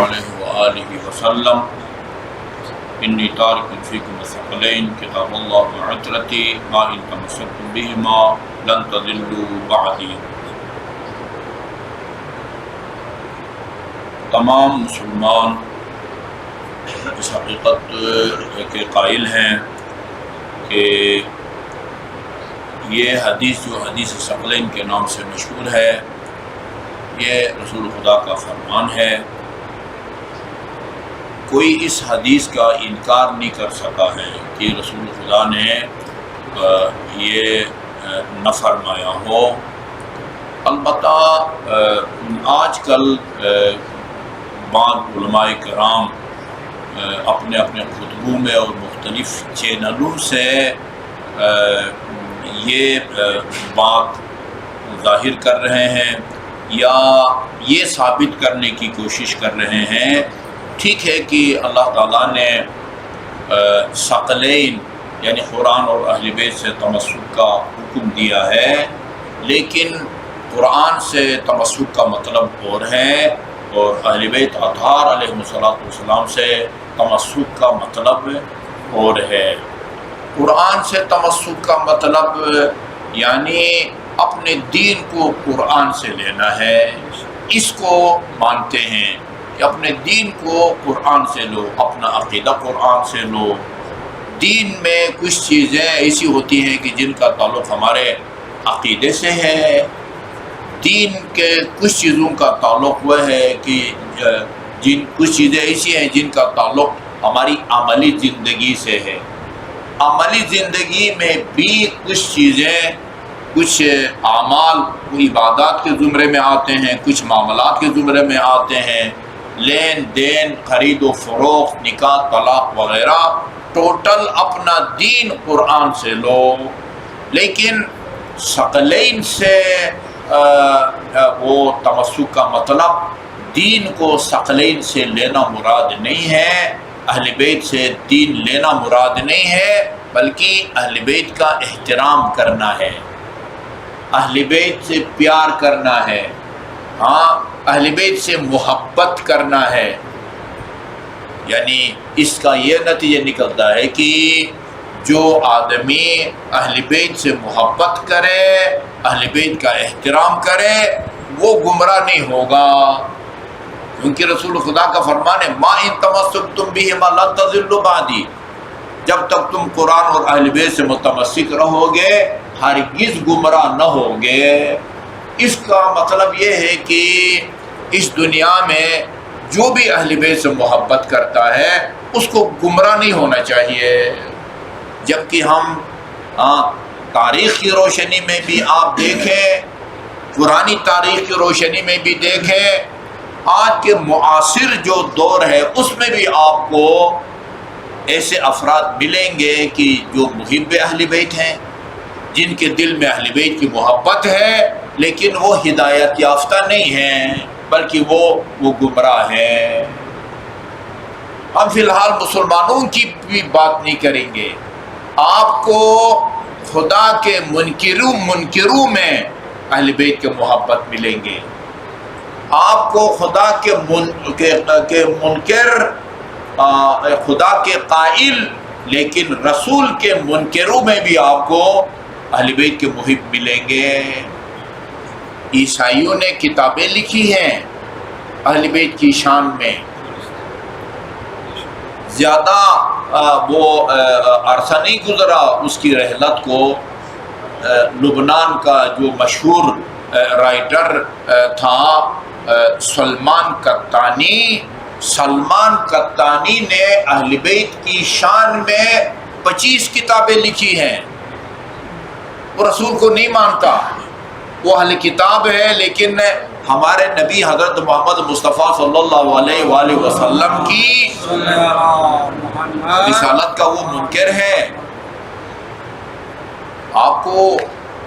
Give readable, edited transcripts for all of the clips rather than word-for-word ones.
علیہ وآلہ وسلم انی تارک فیکم الثقلین کتاب اللہ وعطرتی ما ان تمسکتم بہما لن تضلوا بعدی۔ تمام مسلمان اس حقیقت کے قائل ہیں کہ یہ حدیث جو حدیث ثقلین کے نام سے مشہور ہے، یہ رسول خدا کا فرمان ہے۔ کوئی اس حدیث کا انکار نہیں کر سکا ہے کہ رسول خدا نے یہ نہ فرمایا ہو۔ البتہ آج کل بعض علماء کرام اپنے اپنے خطبوں میں اور مختلف چینلوں سے یہ بات ظاہر کر رہے ہیں یا یہ ثابت کرنے کی کوشش کر رہے ہیں۔ ٹھیک ہے کہ اللہ تعالیٰ نے ثقلین یعنی قرآن اور اہل بیت سے تمسک کا حکم دیا ہے، لیکن قرآن سے تمسک کا مطلب اور ہے اور اہل بیت اطہار علیہ السلام سے تمسک کا مطلب اور ہے۔ قرآن سے تمسک کا مطلب یعنی اپنے دین کو قرآن سے لینا ہے، اس کو مانتے ہیں کہ اپنے دین کو قرآن سے لو، اپنا عقیدہ قرآن سے لو۔ دین میں کچھ چیزیں ایسی ہوتی ہیں کہ جن کا تعلق ہمارے عقیدے سے ہے، دین کے کچھ چیزوں کا تعلق وہ ہے کہ کچھ چیزیں ایسی ہیں جن کا تعلق ہماری عملی زندگی سے ہے۔ عملی زندگی میں بھی کچھ چیزیں، کچھ اعمال عبادات کے زمرے میں آتے ہیں، کچھ معاملات کے زمرے میں آتے ہیں، لین دین، خرید و فروخت، نکاح طلاق وغیرہ۔ ٹوٹل اپنا دین قرآن سے لو، لیکن ثقلین سے وہ تمسک کا مطلب دین کو ثقلین سے لینا مراد نہیں ہے، اہل بیت سے دین لینا مراد نہیں ہے، بلکہ اہل بیت کا احترام کرنا ہے، اہل بیت سے پیار کرنا ہے، ہاں اہل بیت سے محبت کرنا ہے۔ یعنی اس کا یہ نتیجہ نکلتا ہے کہ جو آدمی اہل بیت سے محبت کرے، اہل بیت کا احترام کرے، وہ گمراہ نہیں ہوگا، کیونکہ رسول خدا کا فرمان ہے ما ان تمسکتم بہما لن تضلوا بعدی، جب تک تم قرآن اور اہل بیت سے متمسک رہو گے ہرگز گمراہ نہ ہوگے۔ اس کا مطلب یہ ہے کہ اس دنیا میں جو بھی اہل بیت سے محبت کرتا ہے اس کو گمراہ نہیں ہونا چاہیے، جبکہ ہم تاریخ کی روشنی میں بھی آپ دیکھیں، پرانی تاریخ کی روشنی میں بھی دیکھیں، آج کے معاصر جو دور ہے اس میں بھی آپ کو ایسے افراد ملیں گے کہ جو محب اہل بیت ہیں، جن کے دل میں اہل بیت کی محبت ہے، لیکن وہ ہدایت یافتہ نہیں ہیں بلکہ وہ گمراہ ہیں۔ ہم فی الحال مسلمانوں کی بھی بات نہیں کریں گے، آپ کو خدا کے منکروں میں اہل بیت کے محبت ملیں گے، آپ کو خدا کے منکر، خدا کے قائل لیکن رسول کے منکروں میں بھی آپ کو اہل بیت کے محب ملیں گے۔ عیسائیوں نے کتابیں لکھی ہیں اہل بیت کی شان میں، زیادہ وہ عرصہ نہیں گزرا اس کی رحلت کو، لبنان کا جو مشہور رائٹر تھا سلمان قطانی نے اہل بیت کی شان میں 25 کتابیں لکھی ہیں۔ وہ رسول کو نہیں مانتا، وہ اہل کتاب ہے، لیکن ہمارے نبی حضرت محمد مصطفیٰ صلی اللہ علیہ وآلہ وسلم کی رسالت کا وہ منکر ہے۔ آپ کو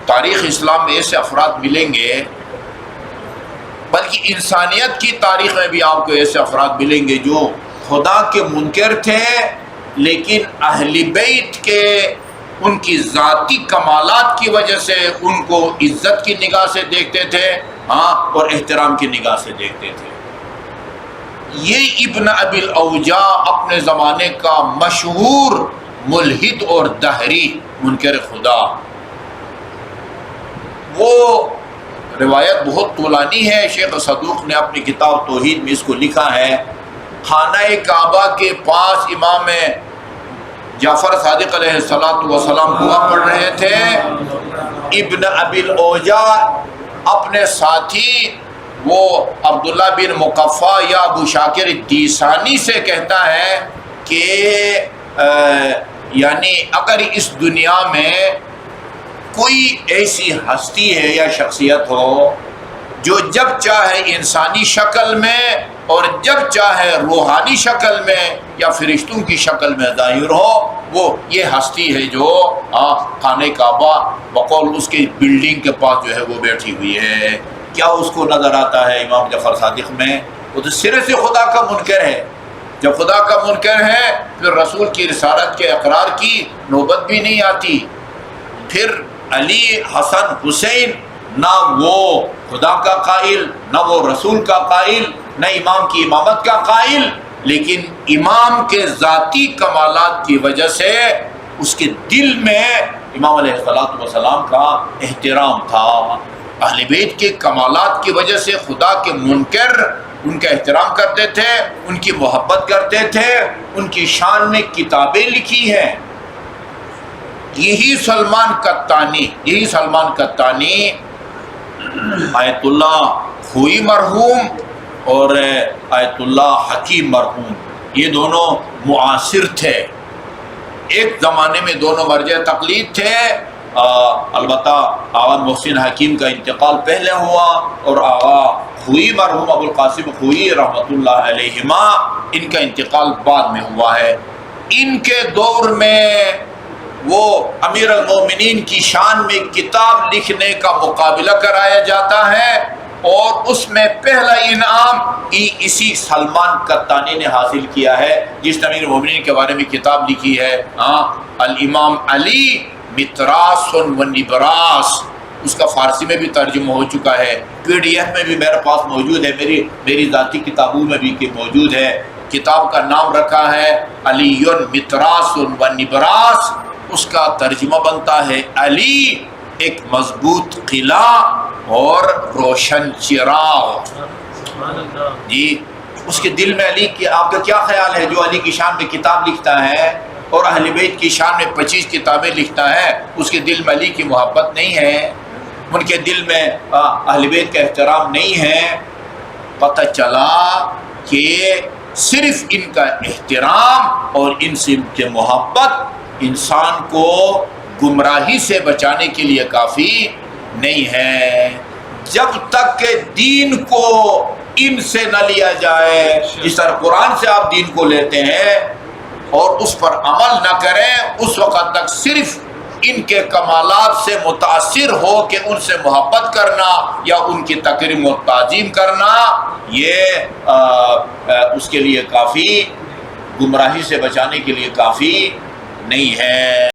تاریخ اسلام میں ایسے افراد ملیں گے، بلکہ انسانیت کی تاریخ میں بھی آپ کو ایسے افراد ملیں گے جو خدا کے منکر تھے، لیکن اہل بیت کے ان کی ذاتی کمالات کی وجہ سے ان کو عزت کی نگاہ سے دیکھتے تھے، اور احترام کی نگاہ سے دیکھتے تھے۔ یہ ابن ابی الاوجاع اپنے زمانے کا مشہور ملحد اور دہری منکر خدا، وہ روایت بہت طولانی ہے، شیخ صدوق نے اپنی کتاب توحید میں اس کو لکھا ہے۔ خانہ کعبہ کے پاس امام جعفر صادق علیہ السلام دعا پڑھ رہے تھے، ابن ابی الاوجاع اپنے ساتھی وہ عبداللہ بن مقفع یا ابو شاکر دیسانی سے کہتا ہے کہ یعنی اگر اس دنیا میں کوئی ایسی ہستی ہے یا شخصیت ہو جو جب چاہے انسانی شکل میں اور جب چاہے روحانی شکل میں یا فرشتوں کی شکل میں ظاہر ہو، وہ یہ ہستی ہے جو خانہ کعبہ بقول اس کی بلڈنگ کے پاس جو ہے وہ بیٹھی ہوئی ہے۔ کیا اس کو نظر آتا ہے امام جعفر صادق میں؟ وہ تو سرے سے خدا کا منکر ہے۔ جب خدا کا منکر ہے پھر رسول کی رسالت کے اقرار کی نوبت بھی نہیں آتی، پھر علی حسن حسین نہ وہ خدا کا قائل، نہ وہ رسول کا قائل، نہ امام کی امامت کا قائل، لیکن امام کے ذاتی کمالات کی وجہ سے اس کے دل میں امام علیہ السلام کا احترام تھا۔ اہل بیت کے کمالات کی وجہ سے خدا کے منکر ان کا احترام کرتے تھے، ان کی محبت کرتے تھے، ان کی شان میں کتابیں لکھی ہیں۔ یہی سلمان قطانی آیت اللہ خوئی مرحوم اور آیت اللہ حکیم مرحوم، یہ دونوں معاصر تھے، ایک زمانے میں دونوں مرجع تقلید تھے۔ البتہ آغا محسن حکیم کا انتقال پہلے ہوا اور آغا خوئی مرحوم ابو القاسم خوئی رحمۃ اللہ علیہما ان کا انتقال بعد میں ہوا ہے۔ ان کے دور میں وہ امیر المومنین کی شان میں کتاب لکھنے کا مقابلہ کرایا جاتا ہے اور اس میں پہلا انعام اسی سلمان قطانی نے حاصل کیا ہے، جس نے امیر المومنین کے بارے میں کتاب لکھی ہے الامام علی متراس و نبراس، اس کا فارسی میں بھی ترجمہ ہو چکا ہے، PDF میں بھی میرے پاس موجود ہے، میری ذاتی کتابوں میں بھی موجود ہے۔ کتاب کا نام رکھا ہے علی متراس و نبراس، اس کا ترجمہ بنتا ہے علی ایک مضبوط قلعہ اور روشن چراغ۔ جی اس کے دل میں علی کی آپ کا کیا خیال ہے؟ جو علی کی شان میں کتاب لکھتا ہے اور اہل بیت کی شان میں 25 کتابیں لکھتا ہے، اس کے دل میں علی کی محبت نہیں ہے، ان کے دل میں اہل بیت کا احترام نہیں ہے۔ پتہ چلا کہ صرف ان کا احترام اور ان سے کے محبت انسان کو گمراہی سے بچانے کے لیے کافی نہیں ہے۔ جب تک کہ دین کو ان سے نہ لیا جائے، جس طرح قرآن سے آپ دین کو لیتے ہیں اور اس پر عمل نہ کریں، اس وقت تک صرف ان کے کمالات سے متاثر ہو کہ ان سے محبت کرنا یا ان کی تکریم و تعظیم کرنا، یہ اس کے لیے کافی، گمراہی سے بچانے کے لیے کافی نہیں ہے۔